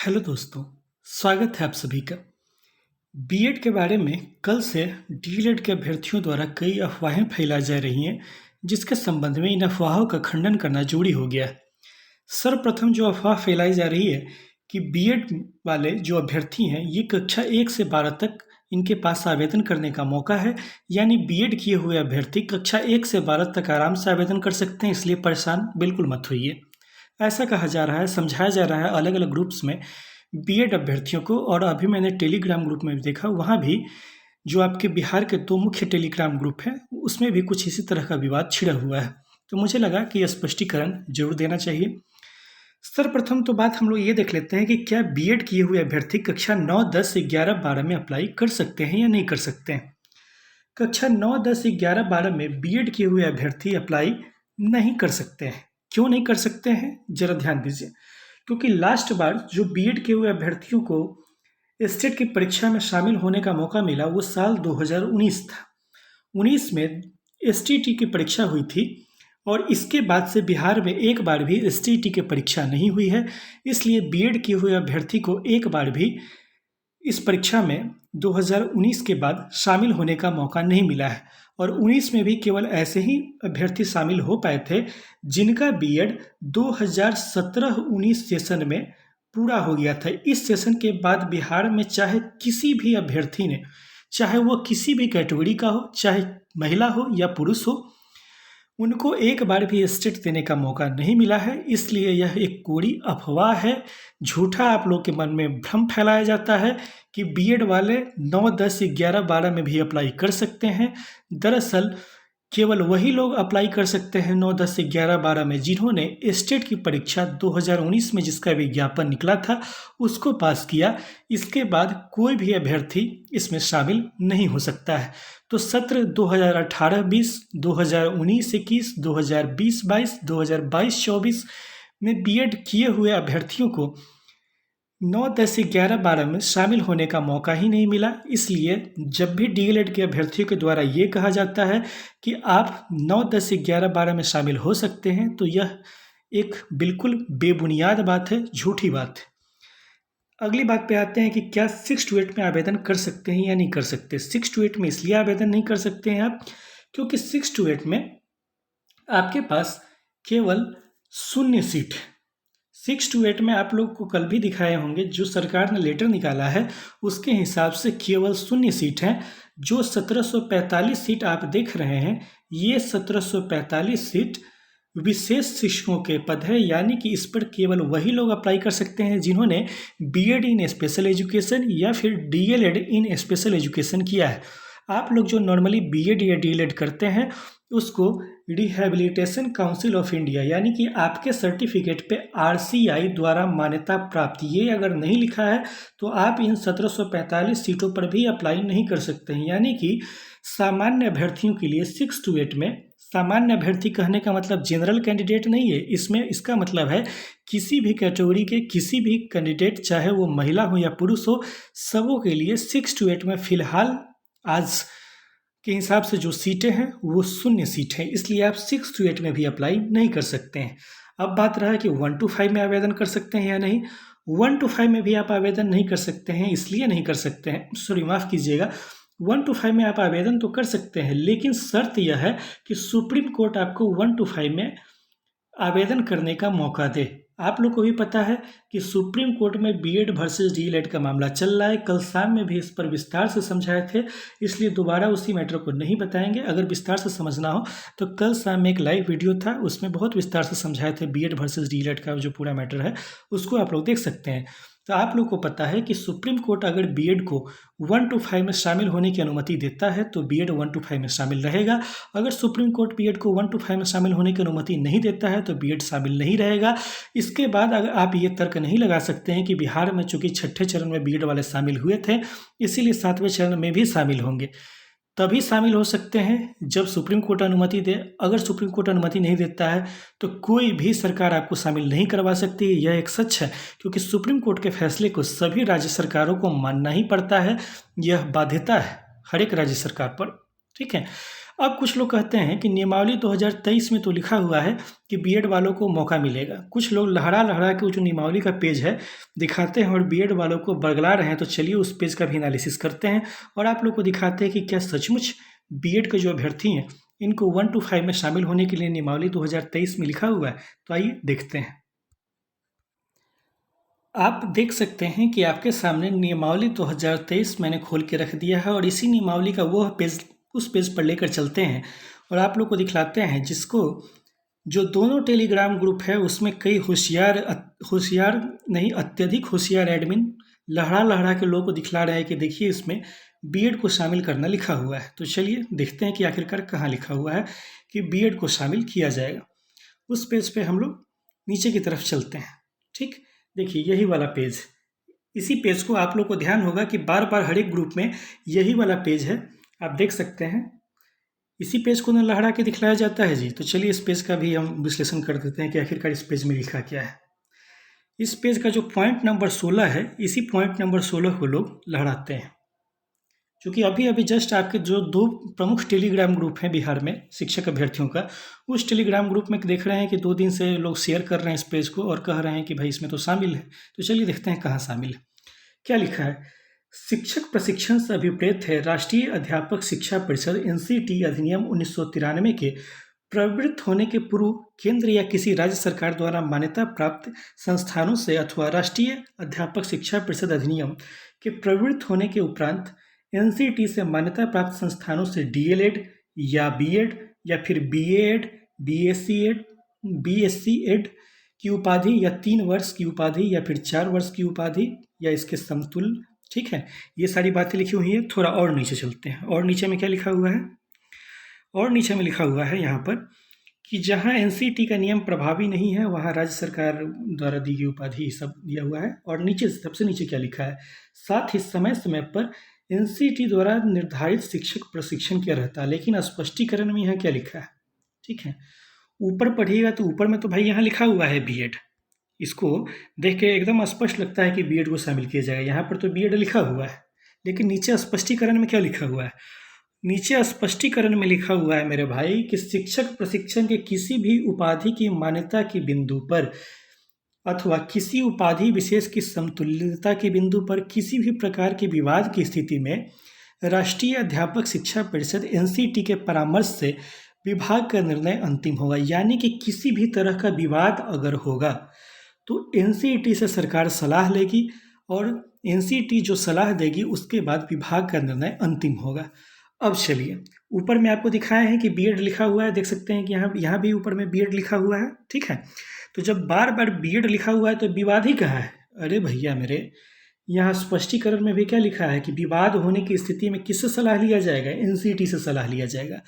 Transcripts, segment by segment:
Hello दोस्तों, स्वागत है आप सभी का। बीएड के बारे में कल से डीएलएड के अभ्यर्थियों द्वारा कई अफवाहें फैलाई जा रही हैं, जिसके संबंध में इन अफवाहों का खंडन करना जरूरी हो गया है। सर्वप्रथम जो अफवाह फैलाई जा रही है कि बीएड वाले जो अभ्यर्थी हैं, ये कक्षा 1 से 12 तक इनके पास आवेदन करने का मौका है, यानी बीएड किए हुए अभ्यर्थी कक्षा 1 से 12 तक आराम से आवेदन कर सकते हैं, इसलिए परेशान बिल्कुल मत होइए। ऐसा कहा जा रहा है, समझाया जा रहा है अलग अलग ग्रुप्स में बीएड अभ्यर्थियों को, और अभी मैंने टेलीग्राम ग्रुप में भी देखा, वहाँ भी जो आपके बिहार के 2 मुख्य टेलीग्राम ग्रुप हैं, उसमें भी कुछ इसी तरह का विवाद छिड़ा हुआ है। तो मुझे लगा कि यह स्पष्टीकरण जरूर देना चाहिए। सर्वप्रथम तो बात हम लोग ये देख लेते हैं कि क्या बीएड किए हुए अभ्यर्थी कक्षा 9, 10, 11, 12 में अप्लाई कर सकते हैं या नहीं कर सकते हैं। कक्षा 9, 10, 11, 12 में बीएड किए हुए अभ्यर्थी अप्लाई नहीं कर सकते हैं। क्यों नहीं कर सकते हैं, जरा ध्यान दीजिए। क्योंकि लास्ट बार जो बीएड किए हुए अभ्यर्थियों को स्टेट की परीक्षा में शामिल होने का मौका मिला, वो साल 2019 था। 19 में एसटीईटी की परीक्षा हुई थी, और इसके बाद से बिहार में एक बार भी एसटीईटी की परीक्षा नहीं हुई है। इसलिए बीएड किए हुए अभ्यर्थी को एक बार भी इस परीक्षा में 2019 के बाद शामिल होने का मौका नहीं मिला है। और 19 में भी केवल ऐसे ही अभ्यर्थी शामिल हो पाए थे जिनका बीएड 2017-19 सेशन में पूरा हो गया था। इस सेशन के बाद बिहार में चाहे किसी भी अभ्यर्थी ने, चाहे वो किसी भी कैटेगरी का हो, चाहे महिला हो या पुरुष हो, उनको एक बार भी स्टेट देने का मौका नहीं मिला है। इसलिए यह एक कोरी अफवाह है, झूठा आप लोग के मन में भ्रम फैलाया जाता है कि बीएड वाले 9, 10, 11, 12 में भी अप्लाई कर सकते हैं। दरअसल केवल वही लोग अप्लाई कर सकते हैं 9, 10, 11, 12 में जिन्होंने स्टेट की परीक्षा 2019 में जिसका विज्ञापन निकला था उसको पास किया। इसके बाद कोई भी अभ्यर्थी इसमें शामिल नहीं हो सकता है। तो सत्र 2018-20, 2019-21, 2020-22, 2022-24 में बीएड किए हुए अभ्यर्थियों को 9, 10, 11, 12 में शामिल होने का मौका ही नहीं मिला। इसलिए जब भी डीएलएड के अभ्यर्थियों के द्वारा ये कहा जाता है कि आप 9, 10, 11, 12 में शामिल हो सकते हैं, तो यह एक बिल्कुल बेबुनियाद बात है, झूठी बात है। अगली बात पे आते हैं कि क्या 6 to 8 में आवेदन कर सकते हैं या नहीं कर सकते। 6 to 8 में इसलिए आवेदन नहीं कर सकते हैं आप, क्योंकि 6 to 8 में आपके पास केवल 0 सीट है। 6 to 8 में आप लोग को कल भी दिखाए होंगे, जो सरकार ने लेटर निकाला है उसके हिसाब से केवल 0 सीट हैं। जो 1745 सीट आप देख रहे हैं, ये 1745 सीट विशेष शिक्षकों के पद है, यानी कि इस पर केवल वही लोग अप्लाई कर सकते हैं जिन्होंने बीएड इन स्पेशल एजुकेशन या फिर डीएलएड इन स्पेशल एजुकेशन किया है। आप लोग जो नॉर्मली बीएड या डीएलएड करते हैं उसको रिहैबिलिटेशन काउंसिल ऑफ इंडिया, यानी कि आपके सर्टिफिकेट पे आरसीआई द्वारा मान्यता प्राप्त, ये अगर नहीं लिखा है तो आप इन 1745 सीटों पर भी अप्लाई नहीं कर सकते हैं। यानी कि सामान्य अभ्यर्थियों के लिए 6 to 8 में, सामान्य अभ्यर्थी कहने का मतलब जनरल कैंडिडेट नहीं है, इसमें इसका मतलब है किसी भी कैटेगरी के किसी भी कैंडिडेट, चाहे वो महिला हो या पुरुष हो, सबों के लिए 6 to 8 में फिलहाल आज के हिसाब से जो सीटें हैं वो 0 सीट हैं। इसलिए आप 6 to 8 में भी अप्लाई नहीं कर सकते हैं। अब बात रहा है कि 1 to 5 में आवेदन कर सकते हैं या नहीं। 1 to 5 में भी आप आवेदन नहीं कर सकते हैं, इसलिए नहीं कर सकते हैं, सॉरी माफ़ कीजिएगा, 1 to 5 में आप आवेदन तो कर सकते हैं, लेकिन शर्त यह है कि सुप्रीम कोर्ट आपको 1 to 5 में आवेदन करने का मौका दे। आप लोग को भी पता है कि सुप्रीम कोर्ट में बीएड वर्सेस डीएलएड का मामला चल रहा है। कल शाम में भी इस पर विस्तार से समझाए थे, इसलिए दोबारा उसी मैटर को नहीं बताएंगे। अगर विस्तार से समझना हो तो कल शाम में एक लाइव वीडियो था, उसमें बहुत विस्तार से समझाए थे बीएड वर्सेस डीएलएड का जो पूरा मैटर है, उसको आप लोग देख सकते हैं। तो आप लोग को पता है कि सुप्रीम कोर्ट अगर बीएड को 1 to 5 में शामिल होने की अनुमति देता है तो बीएड 1 to 5 में शामिल रहेगा। अगर सुप्रीम कोर्ट बीएड को 1 to 5 में शामिल होने की अनुमति नहीं देता है तो बीएड शामिल नहीं रहेगा। इसके बाद अगर आप ये तर्क नहीं लगा सकते हैं कि बिहार में चूंकि 6ठे चरण में बीएड वाले शामिल हुए थे, इसीलिए 7वें चरण में भी शामिल होंगे। तभी शामिल हो सकते हैं जब सुप्रीम कोर्ट अनुमति दे। अगर सुप्रीम कोर्ट अनुमति नहीं देता है तो कोई भी सरकार आपको शामिल नहीं करवा सकती। यह एक सच है, क्योंकि सुप्रीम कोर्ट के फैसले को सभी राज्य सरकारों को मानना ही पड़ता है। यह बाध्यता है हर एक राज्य सरकार पर, ठीक है। अब कुछ लोग कहते हैं कि नियमावली 2023 में तो लिखा हुआ है कि बीएड वालों को मौका मिलेगा। कुछ लोग लहरा लहरा के जो नियमावली का पेज है दिखाते हैं और बीएड वालों को बरगला रहे हैं। तो चलिए उस पेज का भी एनालिसिस करते हैं और आप लोग को दिखाते हैं कि क्या सचमुच बीएड के जो अभ्यर्थी हैं इनको 1 to 5 में शामिल होने के लिए नियमावली 2023 में लिखा हुआ है। तो आइए देखते हैं। आप देख सकते हैं कि आपके सामने नियमावली 2023 मैंने खोल के रख दिया है और इसी नियमावली का वो पेज उस पेज पर लेकर चलते हैं और आप लोग को दिखलाते हैं, जिसको जो दोनों टेलीग्राम ग्रुप है उसमें कई होशियार नहीं अत्यधिक होशियार एडमिन लहरा लहरा के लोगों को दिखला रहे हैं कि देखिए इसमें बीएड को शामिल करना लिखा हुआ है। तो चलिए देखते हैं कि आखिरकार कहाँ लिखा हुआ है कि बीएड को शामिल किया जाएगा। उस पेज पे हम लोग नीचे की तरफ चलते हैं। ठीक, देखिए यही वाला पेज, इसी पेज को आप लोग को ध्यान होगा कि बार बार हर एक ग्रुप में यही वाला पेज है, आप देख सकते हैं। इसी पेज को न लहरा के दिखलाया जाता है जी। तो चलिए इस पेज का भी हम विश्लेषण कर देते हैं कि आखिरकार इस पेज में लिखा क्या है। इस पेज का जो पॉइंट नंबर 16 है, इसी पॉइंट नंबर 16 को लोग लहराते हैं। क्योंकि अभी अभी जस्ट आपके जो 2 प्रमुख टेलीग्राम ग्रुप हैं बिहार में शिक्षक अभ्यर्थियों का, उस टेलीग्राम ग्रुप में देख रहे हैं कि 2 दिन से लोग शेयर कर रहे हैं इस पेज को और कह रहे हैं कि भाई इसमें तो शामिल है। तो चलिए देखते हैं कहाँ शामिल है। क्या लिखा है? शिक्षक प्रशिक्षण से अभिप्रेत है राष्ट्रीय अध्यापक शिक्षा परिषद एनसीटी अधिनियम 1993 के प्रवृत्त होने के पूर्व केंद्र या किसी राज्य सरकार द्वारा मान्यता प्राप्त संस्थानों से अथवा राष्ट्रीय अध्यापक शिक्षा परिषद अधिनियम के प्रवृत्त होने के उपरांत एनसीटी से मान्यता प्राप्त संस्थानों से डीएलएड या बीएड या फिर बीएड, बीएससी एड की उपाधि या 3 वर्ष की उपाधि या फिर 4 वर्ष की उपाधि या इसके समतुल्य। ठीक है, ये सारी बातें लिखी हुई है। थोड़ा और नीचे चलते हैं और नीचे में क्या लिखा हुआ है? और नीचे में लिखा हुआ है यहाँ पर कि जहाँ एनसीटी का नियम प्रभावी नहीं है वहाँ राज्य सरकार द्वारा दी गई उपाधि सब दिया हुआ है। और नीचे सबसे नीचे क्या लिखा है? साथ ही समय समय पर एनसीटी द्वारा निर्धारित शिक्षक प्रशिक्षण किया रहता है। लेकिन स्पष्टीकरण में यहाँ क्या लिखा है? ठीक है, ऊपर पढ़िएगा तो ऊपर में तो भाई यहाँ लिखा हुआ है बीएड। इसको देख के एकदम स्पष्ट लगता है कि बीएड को शामिल किया जाएगा। यहाँ पर तो बीएड लिखा हुआ है, लेकिन नीचे स्पष्टीकरण में क्या लिखा हुआ है? नीचे स्पष्टीकरण में लिखा हुआ है मेरे भाई कि शिक्षक प्रशिक्षण के किसी भी उपाधि की मान्यता के बिंदु पर अथवा किसी उपाधि विशेष की समतुल्यता के बिंदु पर किसी भी प्रकार के विवाद की स्थिति में राष्ट्रीय अध्यापक शिक्षा परिषद एनसीटी के परामर्श से विभाग का निर्णय अंतिम होगा। यानी कि किसी भी तरह का विवाद अगर होगा तो एनसीटी से सरकार सलाह लेगी और एनसीटी जो सलाह देगी उसके बाद विभाग का निर्णय अंतिम होगा। अब चलिए, ऊपर में आपको दिखाया है कि बीएड लिखा हुआ है, देख सकते हैं कि यहाँ भी ऊपर में बीएड लिखा हुआ है। ठीक है, तो जब बार बार बीएड लिखा हुआ है तो विवाद ही कहाँ है? अरे भैया मेरे, यहाँ स्पष्टीकरण में भी क्या लिखा है कि विवाद होने की स्थिति में किससे सलाह लिया जाएगा? एनसीटी से सलाह लिया जाएगा।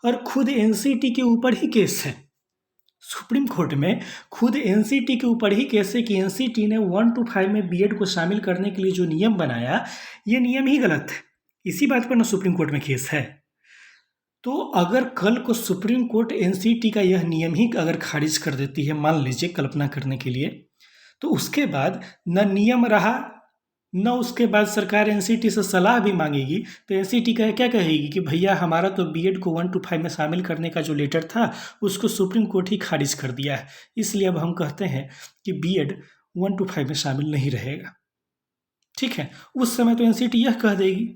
और खुद एनसीटी के ऊपर ही केस है, सुप्रीम कोर्ट में खुद एनसीटी के ऊपर ही केस है कि एनसीटी ने 1 to 5 में बीएड को शामिल करने के लिए जो नियम बनाया ये नियम ही गलत है। इसी बात पर ना सुप्रीम कोर्ट में केस है। तो अगर कल को सुप्रीम कोर्ट एनसीटी का यह नियम ही अगर खारिज कर देती है, मान लीजिए कल्पना करने के लिए, तो उसके बाद न नियम रहा न उसके बाद सरकार एनसीटी से सलाह भी मांगेगी तो एनसीटी क्या कहेगी कि भैया हमारा तो बीएड को 1 to 5 में शामिल करने का जो लेटर था उसको सुप्रीम कोर्ट ही खारिज कर दिया है, इसलिए अब हम कहते हैं कि बीएड 1 to 5 में शामिल नहीं रहेगा। ठीक है, उस समय तो एनसीटी यह कह देगी।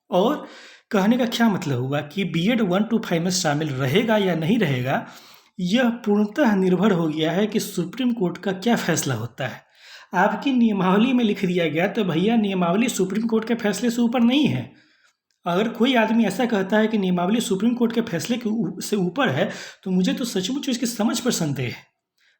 और कहने का क्या मतलब हुआ कि बीएड 1 to 5 में शामिल रहेगा या नहीं रहेगा, यह पूर्णतः निर्भर हो गया है कि सुप्रीम कोर्ट का क्या फैसला होता है। आपकी नियमावली में लिख दिया गया तो भैया नियमावली सुप्रीम कोर्ट के फैसले से ऊपर नहीं है। अगर कोई आदमी ऐसा कहता है कि नियमावली सुप्रीम कोर्ट के फैसले से ऊपर है तो मुझे तो सचमुच इसकी समझ पर संदेह है।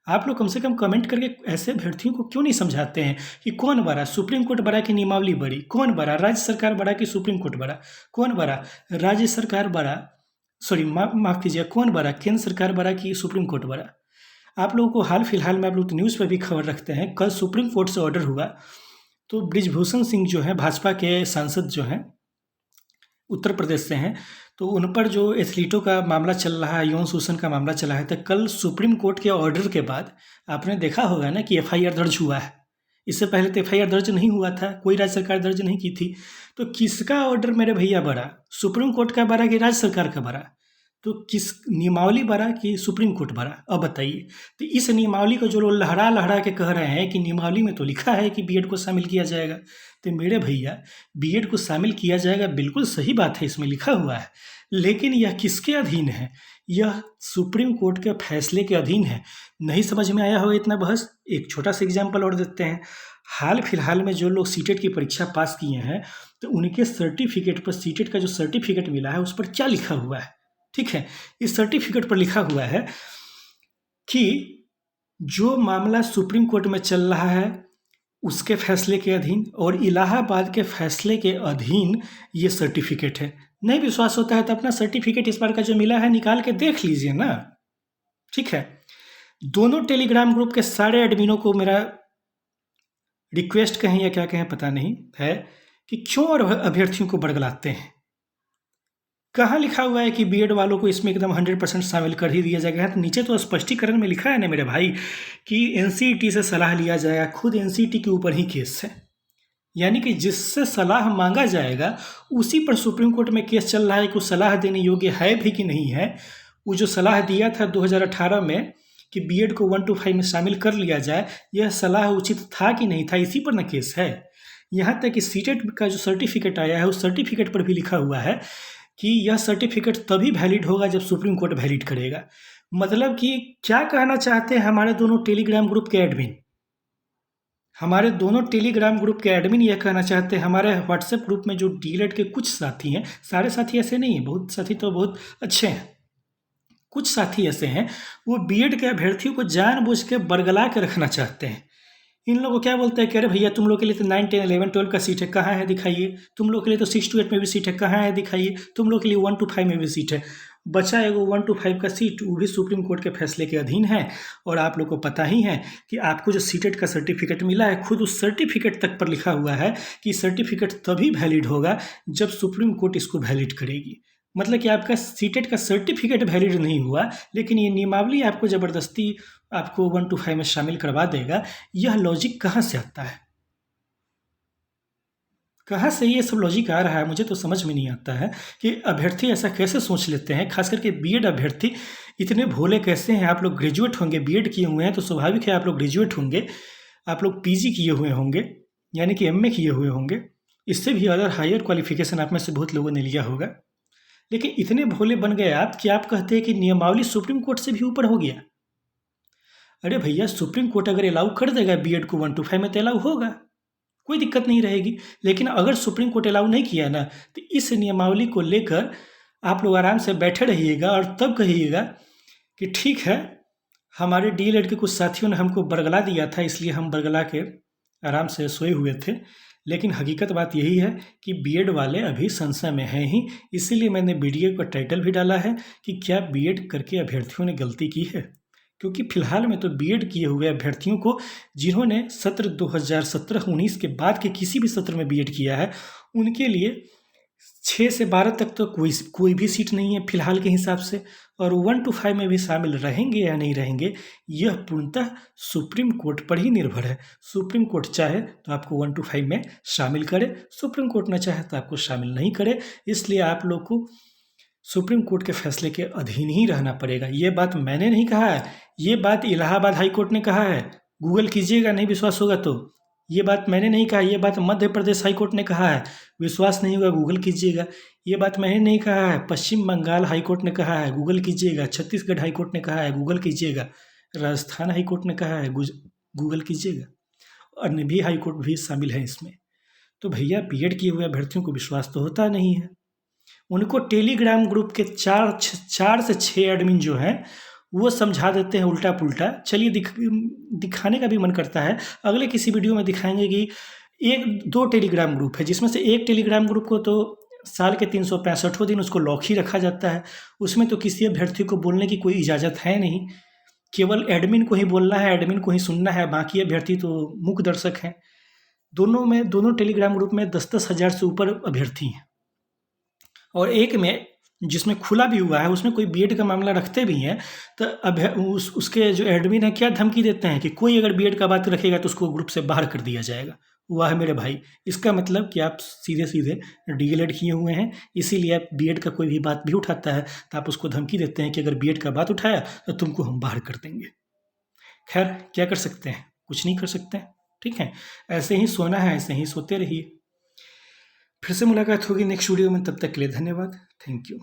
आप लोग कम से कम कमेंट करके ऐसे अभ्यर्थियों को क्यों नहीं समझाते हैं कि कौन बड़ा, सुप्रीम कोर्ट बड़ा कि नियमावली बड़ी? कौन बड़ा, राज्य सरकार बड़ा कि सुप्रीम कोर्ट बड़ा? कौन बड़ा, राज्य सरकार बड़ा, सॉरी माफ़ कीजिए, कौन बड़ा, केंद्र सरकार बड़ा कि सुप्रीम कोर्ट बड़ा? आप लोगों को हाल फिलहाल में आप लोग न्यूज़ पर भी खबर रखते हैं, कल सुप्रीम कोर्ट से ऑर्डर हुआ तो बृजभूषण सिंह जो है भाजपा के सांसद जो हैं, उत्तर प्रदेश से हैं, तो उन पर जो एथलीटों का मामला चल रहा है, यौन शोषण का मामला चला है, तो कल सुप्रीम कोर्ट के ऑर्डर के बाद आपने देखा होगा ना कि एफआईआर दर्ज हुआ है। इससे पहले तो एफआईआर दर्ज नहीं हुआ था, कोई राज्य सरकार दर्ज नहीं की थी। तो किसका ऑर्डर मेरे भैया बड़ा, सुप्रीम कोर्ट का बड़ा कि राज्य सरकार का बड़ा? तो किस नियमावली बना कि सुप्रीम कोर्ट बना? अब बताइए। तो इस नियमावली को जो लोग लहरा लहरा के कह रहे हैं कि नियमावली में तो लिखा है कि बीएड को शामिल किया जाएगा, तो मेरे भैया बीएड को शामिल किया जाएगा, बिल्कुल सही बात है, इसमें लिखा हुआ है, लेकिन यह किसके अधीन है? यह सुप्रीम कोर्ट के फैसले के अधीन है। नहीं समझ में आया होगा इतना बहस? एक छोटा सा एग्जाम्पल और देते हैं। हाल फिलहाल में जो लोग सीटेट की परीक्षा पास किए हैं, तो उनके सर्टिफिकेट पर, सीटेट का जो सर्टिफिकेट मिला है उस पर क्या लिखा हुआ है? ठीक है, इस सर्टिफिकेट पर लिखा हुआ है कि जो मामला सुप्रीम कोर्ट में चल रहा है उसके फैसले के अधीन और इलाहाबाद के फैसले के अधीन ये सर्टिफिकेट है। नहीं विश्वास होता है तो अपना सर्टिफिकेट इस बार का जो मिला है निकाल के देख लीजिए ना। ठीक है, दोनों टेलीग्राम ग्रुप के सारे एडमिनों को मेरा रिक्वेस्ट कहें या क्या कहें पता नहीं है कि क्यों और अभ्यर्थियों को बरगलाते हैं। कहाँ लिखा हुआ है कि बीएड वालों को इसमें एकदम 100% शामिल कर ही दिया जाएगा? तो नीचे तो स्पष्टीकरण में लिखा है ना मेरे भाई कि एनसीईटी से सलाह लिया जाएगा। खुद एनसीईटी के ऊपर ही केस है, यानी कि जिससे सलाह मांगा जाएगा उसी पर सुप्रीम कोर्ट में केस चल रहा है कि वो सलाह देने योग्य है भी कि नहीं है। वो जो सलाह दिया था 2018 में कि बीएड को 1 to 5 में शामिल कर लिया जाए, यह सलाह उचित था कि नहीं था, इसी पर न केस है। यहाँ तक कि सीटेट का जो सर्टिफिकेट आया है उस सर्टिफिकेट पर भी लिखा हुआ है कि यह सर्टिफिकेट तभी वैलिड होगा जब सुप्रीम कोर्ट वैलिड करेगा। मतलब कि क्या कहना चाहते हैं हमारे दोनों टेलीग्राम ग्रुप के एडमिन? हमारे दोनों टेलीग्राम ग्रुप के एडमिन यह कहना चाहते हैं, हमारे व्हाट्सएप ग्रुप में जो डीएलएड के कुछ साथी हैं, सारे साथी ऐसे नहीं हैं, बहुत साथी तो बहुत अच्छे हैं, कुछ साथी ऐसे हैं वो बीएड के अभ्यर्थियों को जानबूझ के बरगला के रखना चाहते हैं। इन लोगों को क्या बोलते हैं कि अरे भैया तुम लोग के लिए तो 9, 10, 11, 12 का सीट है, कहाँ है दिखाइए। तुम लोग के लिए तो 6 to 8 में भी सीट है, कहाँ है दिखाइए। तुम लोग के लिए 1 to 5 में भी सीट है, बचा एगो 1 to 5 का सीट, वो भी सुप्रीम कोर्ट के फैसले के अधीन है। और आप लोग को पता ही है कि आपको जो सीटेट का सर्टिफिकेट मिला है, खुद उस सर्टिफिकेट तक पर लिखा हुआ है कि सर्टिफिकेट तभी वैलिड होगा जब सुप्रीम कोर्ट इसको वैलिड करेगी। मतलब कि आपका सीटेट का सर्टिफिकेट वैलिड नहीं हुआ, लेकिन ये नियमावली आपको ज़बरदस्ती आपको 1 to 5 में शामिल करवा देगा। यह लॉजिक कहाँ से आता है? कहाँ से ये सब लॉजिक आ रहा है? मुझे तो समझ में नहीं आता है कि अभ्यर्थी ऐसा कैसे सोच लेते हैं। खास करके बीएड अभ्यर्थी इतने भोले कैसे हैं? आप लोग ग्रेजुएट होंगे, बीएड किए हुए हैं तो स्वाभाविक है आप लोग ग्रेजुएट होंगे, आप लोग पीजी किए हुए होंगे, यानी कि एमए किए हुए होंगे, इससे भी अदर हायर क्वालिफिकेशन आप में से बहुत लोगों ने लिया होगा। लेकिन इतने भोले बन गए आप कि आप कहते हैं कि नियमावली सुप्रीम कोर्ट से भी ऊपर हो गया। अरे भैया, सुप्रीम कोर्ट अगर अलाउ कर देगा बीएड को 1 to 5 में तो अलाउ होगा, कोई दिक्कत नहीं रहेगी। लेकिन अगर सुप्रीम कोर्ट अलाउ नहीं किया ना, तो इस नियमावली को लेकर आप लोग आराम से बैठे रहिएगा और तब कहिएगा कि ठीक है, हमारे डीएलएड के कुछ साथियों ने हमको बरगला दिया था, इसलिए हम बरगला के आराम से सोए हुए थे। लेकिन हकीकत बात यही है कि बीएड वाले अभी संशय में हैं ही, इसीलिए मैंने वीडियो का टाइटल भी डाला है कि क्या बीएड करके अभ्यर्थियों ने गलती की है। क्योंकि फिलहाल में तो बीएड किए हुए अभ्यर्थियों को, जिन्होंने सत्र 2017-19 के बाद के किसी भी सत्र में बीएड किया है, उनके लिए 6 से 12 तक तो कोई भी सीट नहीं है फिलहाल के हिसाब से। और 1 to 5 में भी शामिल रहेंगे या नहीं रहेंगे, यह पूर्णतः सुप्रीम कोर्ट पर ही निर्भर है। सुप्रीम कोर्ट चाहे तो आपको 1 to 5 में शामिल करे, सुप्रीम कोर्ट न चाहे तो आपको शामिल नहीं करे। इसलिए आप लोग को सुप्रीम कोर्ट के फैसले के अधीन ही रहना पड़ेगा। ये बात मैंने नहीं कहा है, ये बात इलाहाबाद हाई कोर्ट ने कहा है। गूगल कीजिएगा, नहीं विश्वास होगा तो। ये बात मैंने नहीं कहा, ये बात मध्य प्रदेश हाई कोर्ट ने कहा है। विश्वास नहीं होगा, गूगल कीजिएगा। ये बात मैंने नहीं कहा है, पश्चिम बंगाल हाई कोर्ट ने कहा है, गूगल कीजिएगा। छत्तीसगढ़ हाई कोर्ट ने कहा है, गूगल कीजिएगा। राजस्थान हाई कोर्ट ने कहा है, गूगल कीजिएगा। अन्य भी हाई कोर्ट भी शामिल है इसमें। तो भैया, बीएड किए हुए अभ्यर्थियों को विश्वास तो होता नहीं है। उनको टेलीग्राम ग्रुप के 4 से 6 एडमिन जो हैं वो समझा देते हैं उल्टा पुल्टा। चलिए दिखाने का भी मन करता है, अगले किसी वीडियो में दिखाएंगे कि 1-2 टेलीग्राम ग्रुप है, जिसमें से एक टेलीग्राम ग्रुप को तो साल के 365 दिन उसको लॉक ही रखा जाता है। उसमें तो किसी अभ्यर्थी को बोलने की कोई इजाज़त है नहीं, केवल एडमिन को ही बोलना है, एडमिन को ही सुनना है, बाकी अभ्यर्थी तो मूक दर्शक हैं। दोनों टेलीग्राम ग्रुप में 10-10 हज़ार से ऊपर अभ्यर्थी हैं। और एक में जिसमें खुला भी हुआ है, उसमें कोई बीएड का मामला रखते भी हैं, तो उसके जो एडमिन है क्या धमकी देते हैं कि कोई अगर बीएड का बात रखेगा तो उसको ग्रुप से बाहर कर दिया जाएगा। वाह मेरे भाई, इसका मतलब कि आप सीधे सीधे डीएलएड किए हुए हैं, इसीलिए आप बीएड का कोई भी बात भी उठाता है तो आप उसको धमकी देते हैं कि अगर बीएड का बात उठाया तो तुमको हम बाहर कर देंगे। खैर क्या कर सकते हैं, कुछ नहीं कर सकते हैं। ठीक है, ऐसे ही सोना है, ऐसे ही सोते रहिए। फिर से मुलाकात होगी नेक्स्ट वीडियो में, तब तक के लिए धन्यवाद। Thank you.